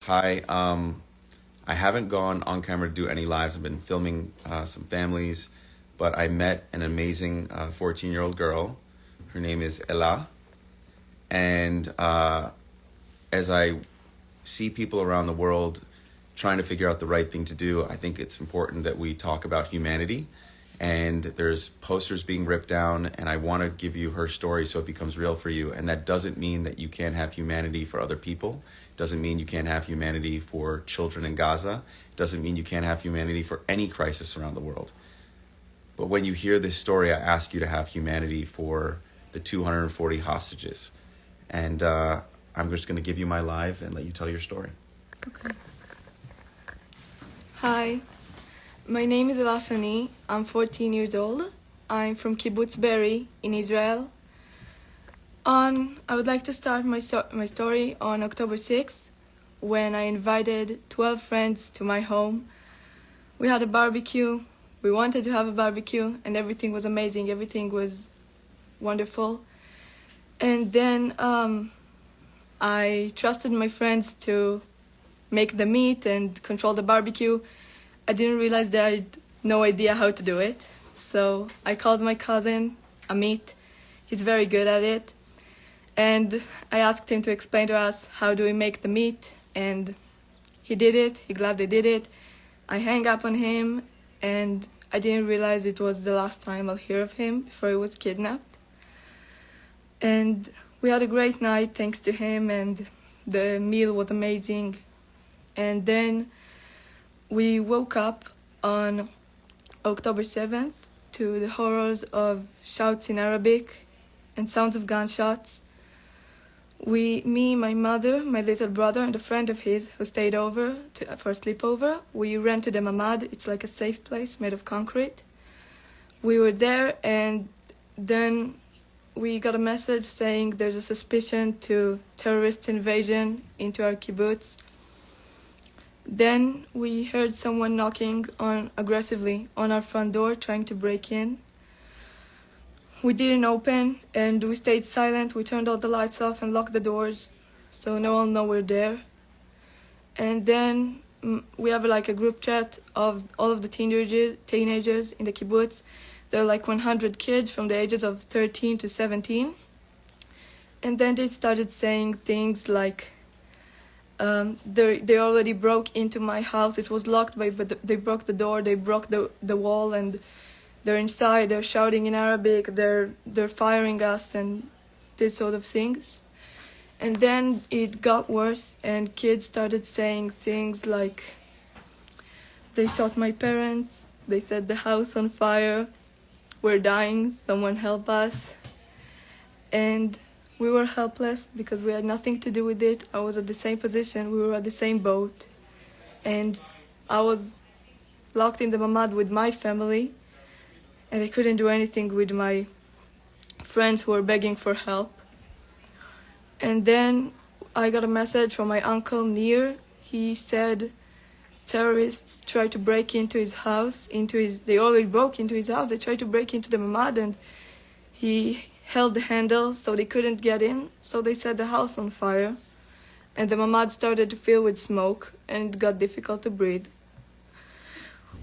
Hi. I haven't gone on camera to do any lives. I've been filming some families, but I met an amazing 14-year-old girl. Her name is Ella. And as I see people around the world trying to figure out the right thing to do, I think it's important that we talk about humanity. And there's posters being ripped down, and I want to give you her story so it becomes real for you. And that doesn't mean that you can't have humanity for other people. It doesn't mean you can't have humanity for children in Gaza. It doesn't mean you can't have humanity for any crisis around the world. But when you hear this story, I ask you to have humanity for the 240 hostages. And I'm just going to give you my live and let you tell your story. Okay. Hi, my name is Ella Shani. I'm 14 years old. I'm from Kibutz Beeri in Israel. I would like to start my story on October 6th, when I invited 12 friends to my home. We had a barbecue. We wanted to have a barbecue, and everything was amazing. Everything was wonderful. And then I trusted my friends to make the meat and control the barbecue. I didn't realize that I had no idea how to do it. So I called my cousin, Amit. He's very good at it. And I asked him to explain to us how do we make the meat. And he did it. He gladly did it. I hung up on him, and I didn't realize it was the last time I'll hear of him before he was kidnapped. And we had a great night thanks to him, and the meal was amazing. And then we woke up on October 7th to the horrors of shouts in Arabic and sounds of gunshots. Me, my mother, my little brother, and a friend of his who stayed over for a sleepover, we rented a mamad. It's like a safe place made of concrete. We were there, and then we got a message saying there's a suspicion to terrorist invasion into our kibbutz. Then we heard someone knocking aggressively on our front door, trying to break in. We didn't open, and we stayed silent. We turned all the lights off and locked the doors, so no one know we're there. And then we have like a group chat of all of the teenagers in the kibbutz. There are like 100 kids from the ages of 13 to 17. And then they started saying things like, they already broke into my house. It was locked, but they broke the door, they broke the wall, and they're inside, they're shouting in Arabic, they're firing us, and this sort of things. And then it got worse, and kids started saying things like, they shot my parents, they set the house on fire, we're dying, someone help us. And we were helpless because we had nothing to do with it. I was at the same position, we were at the same boat. And I was locked in the mamad with my family, and I couldn't do anything with my friends who were begging for help. And then I got a message from my uncle Nir. He said terrorists tried to break into his house, they already broke into his house, they tried to break into the mamad, and he held the handle so they couldn't get in, so they set the house on fire. And the mamad started to fill with smoke, and it got difficult to breathe.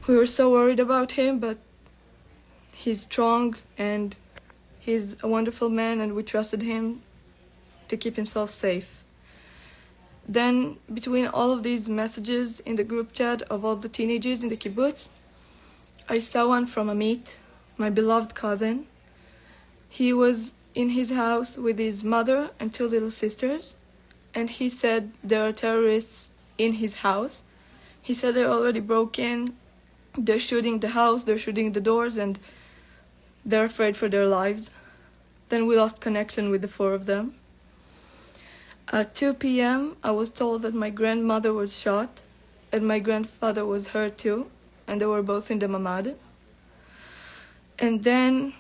We were so worried about him, but he's strong, and he's a wonderful man, and we trusted him to keep himself safe. Then, between all of these messages in the group chat of all the teenagers in the kibbutz, I saw one from Amit, my beloved cousin. He was in his house with his mother and two little sisters, and he said there are terrorists in his house. He said they already broke in, they're shooting the house, they're shooting the doors, and they're afraid for their lives. Then we lost connection with the four of them. At 2 p.m., I was told that my grandmother was shot, and my grandfather was hurt too, and they were both in the mamad. And then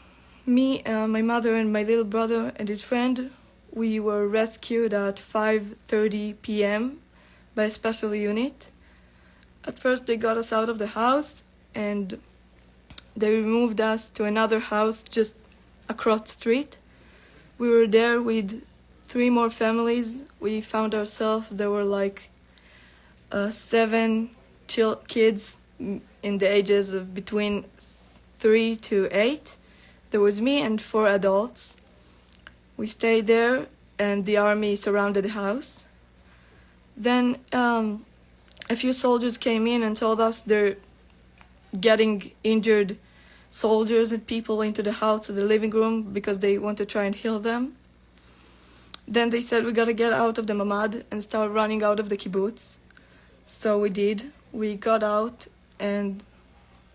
my mother and my little brother and his friend, we were rescued at 5:30 p.m. by a special unit. At first they got us out of the house, and they removed us to another house just across the street. We were there with 3 more families. We found ourselves, there were like 7 kids in the ages of between 3 to 8. There was me and 4 adults. We stayed there, and the army surrounded the house. Then a few soldiers came in and told us they're getting injured soldiers and people into the house, to the living room, because they want to try and heal them. Then they said we gotta get out of the mamad and start running out of the kibbutz. So we did. We got out and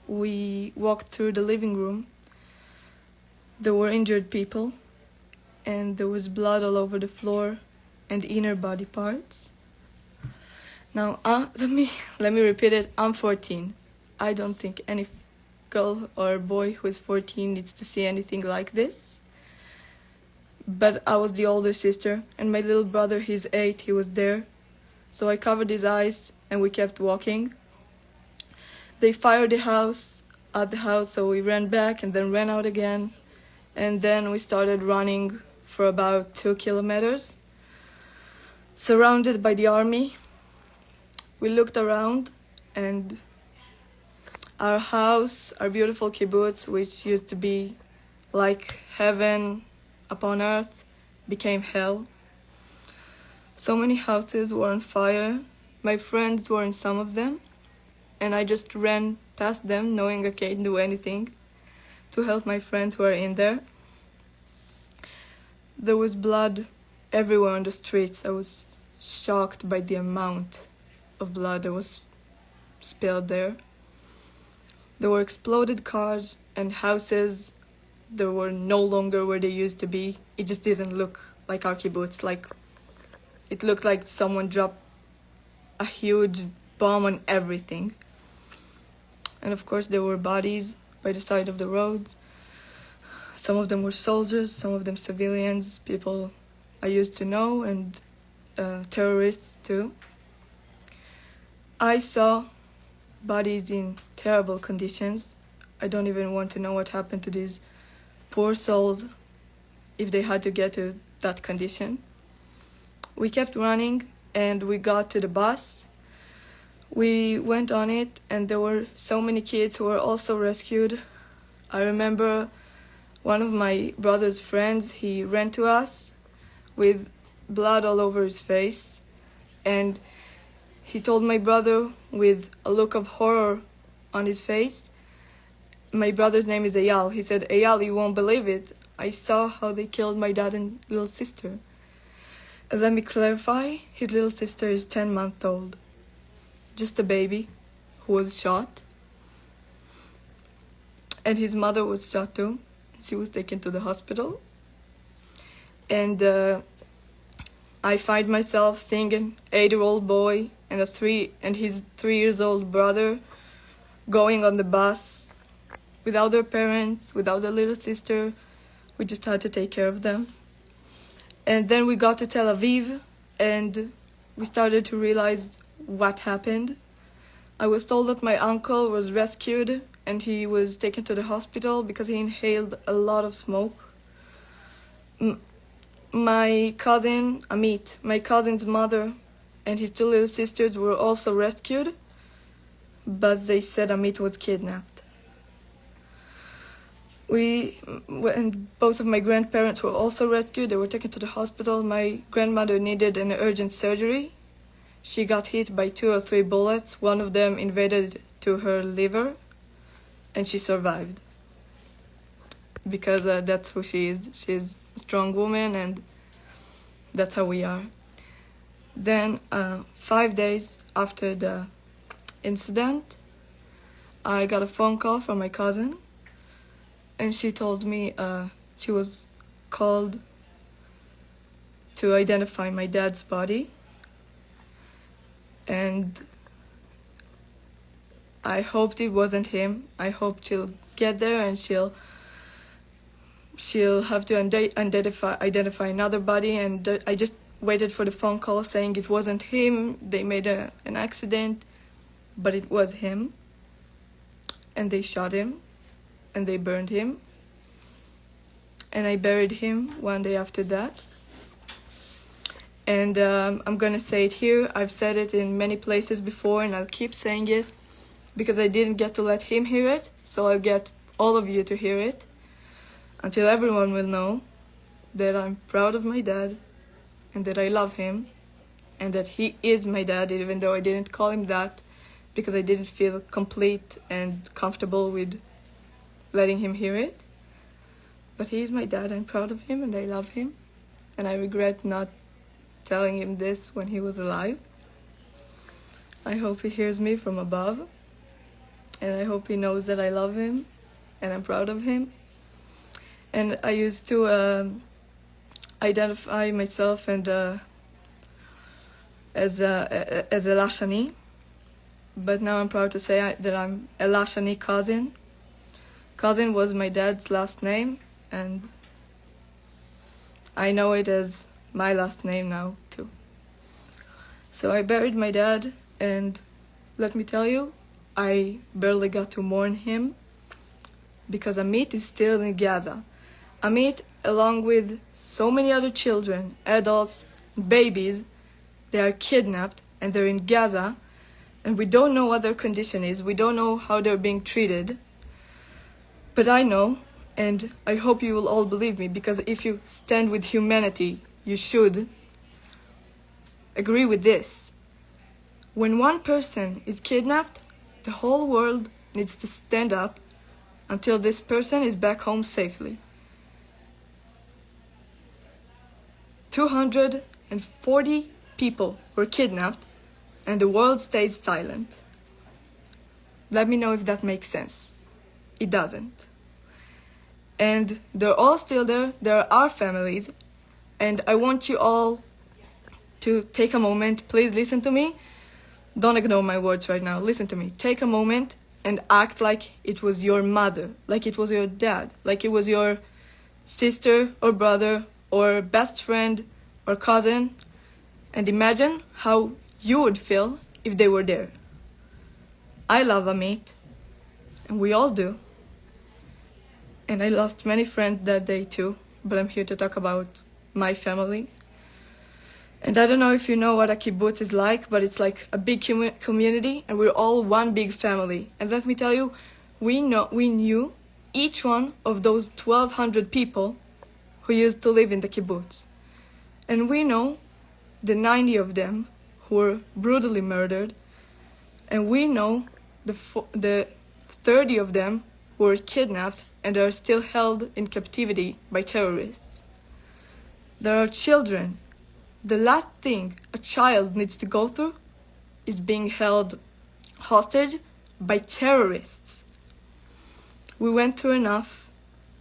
we walked through the living room. There were injured people, and there was blood all over the floor and inner body parts. Now, let me repeat it. I'm 14. I don't think any girl or boy who is 14 needs to see anything like this. But I was the older sister, and my little brother, he's 8, he was there. So I covered his eyes, and we kept walking. They fired at the house, so we ran back and then ran out again. And then we started running for about 2 kilometers, surrounded by the army. We looked around, and our house, our beautiful kibbutz, which used to be like heaven upon earth, became hell. So many houses were on fire. My friends were in some of them, and I just ran past them, knowing I can't do anything, to help my friends who are in there. There was blood everywhere on the streets. I was shocked by the amount of blood that was spilled there. There were exploded cars and houses that were no longer where they used to be. It just didn't look like our kibbutz. It looked like someone dropped a huge bomb on everything. And of course there were bodies by the side of the roads. Some of them were soldiers, some of them civilians, people I used to know, and terrorists too. I saw bodies in terrible conditions. I don't even want to know what happened to these poor souls if they had to get to that condition. We kept running and we got to the bus. We went on it, and there were so many kids who were also rescued. I remember one of my brother's friends, he ran to us with blood all over his face, and he told my brother with a look of horror on his face. My brother's name is Eyal. He said, "Eyal, you won't believe it. I saw how they killed my dad and little sister." Let me clarify, his little sister is 10 months old. Just a baby who was shot. And his mother was shot too. She was taken to the hospital. And I find myself seeing an 8-year-old boy and his 3-year-old brother going on the bus without their parents, without their little sister. We just had to take care of them. And then we got to Tel Aviv, and we started to realize what happened. I was told that my uncle was rescued and he was taken to the hospital because he inhaled a lot of smoke. My cousin, Amit, my cousin's mother, and his 2 little sisters were also rescued, but they said Amit was kidnapped. And both of my grandparents were also rescued. They were taken to the hospital. My grandmother needed an urgent surgery. She got hit by 2 or 3 bullets. One of them invaded to her liver, and she survived. Because that's who she is. She's a strong woman, and that's how we are. Then 5 days after the incident, I got a phone call from my cousin, and she told me she was called to identify my dad's body. And I hoped it wasn't him. I hoped she'll get there and she'll have to identify another body. And I just waited for the phone call saying it wasn't him. They made an accident, but it was him. And they shot him, and they burned him. And I buried him 1 day after that. And I'm gonna say it here. I've said it in many places before, and I'll keep saying it because I didn't get to let him hear it, so I'll get all of you to hear it until everyone will know that I'm proud of my dad and that I love him and that he is my dad, even though I didn't call him that because I didn't feel complete and comfortable with letting him hear it. But he is my dad. I'm proud of him and I love him, and I regret not telling him this when he was alive. I hope he hears me from above, and I hope he knows that I love him and I'm proud of him. And I used to identify myself and as a Lashani, but now I'm proud to say that I'm a Lashani cousin. Cousin was my dad's last name, and I know it as my last name now too. So I buried my dad, and let me tell you, I barely got to mourn him because Amit is still in Gaza. Amit, along with so many other children, adults, babies, they are kidnapped and they're in Gaza, and we don't know what their condition is. We don't know how they're being treated. But I know, and I hope you will all believe me, because if you stand with humanity, you should agree with this. When one person is kidnapped, the whole world needs to stand up until this person is back home safely. 240 people were kidnapped, and the world stays silent. Let me know if that makes sense. It doesn't. And they're all still there. There are our families. And I want you all to take a moment. Please listen to me. Don't ignore my words right now. Listen to me. Take a moment and act like it was your mother, like it was your dad, like it was your sister or brother or best friend or cousin. And imagine how you would feel if they were there. I love Amit, and we all do. And I lost many friends that day too, but I'm here to talk about my family. And I don't know if you know what a kibbutz is like, but it's like a big community, and we're all one big family. And let me tell you, we knew each one of those 1,200 people who used to live in the kibbutz. And we know the 90 of them who were brutally murdered, and we know the 30 of them who were kidnapped and are still held in captivity by terrorists. There are children. The last thing a child needs to go through is being held hostage by terrorists. We went through enough,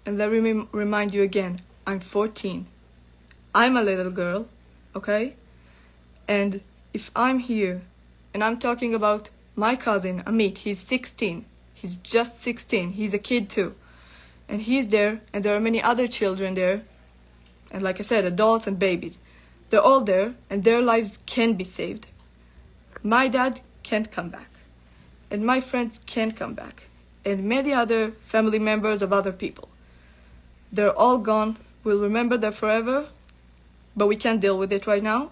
and let me remind you again, I'm 14. I'm a little girl, okay? And if I'm here and I'm talking about my cousin Amit, he's 16. He's just 16. He's a kid too. And he's there, and there are many other children there. And like I said, adults and babies. They're all there, and their lives can be saved. My dad can't come back. And my friends can't come back. And many other family members of other people. They're all gone. We'll remember them forever, but we can't deal with it right now.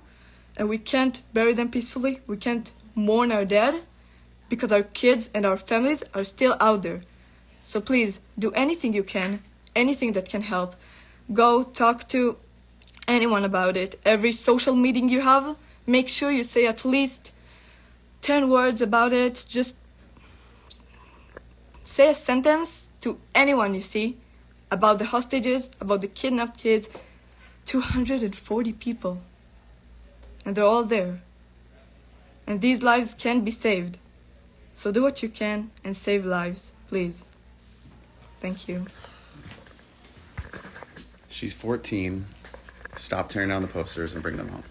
And we can't bury them peacefully. We can't mourn our dead because our kids and our families are still out there. So please, do anything you can, anything that can help. Go talk to anyone about it. Every social meeting you have, make sure you say at least 10 words about it. Just say a sentence to anyone you see about the hostages, about the kidnapped kids. 240 people. And they're all there. And these lives can be saved. So do what you can and save lives, please. Thank you. She's 14. Stop tearing down the posters and bring them home.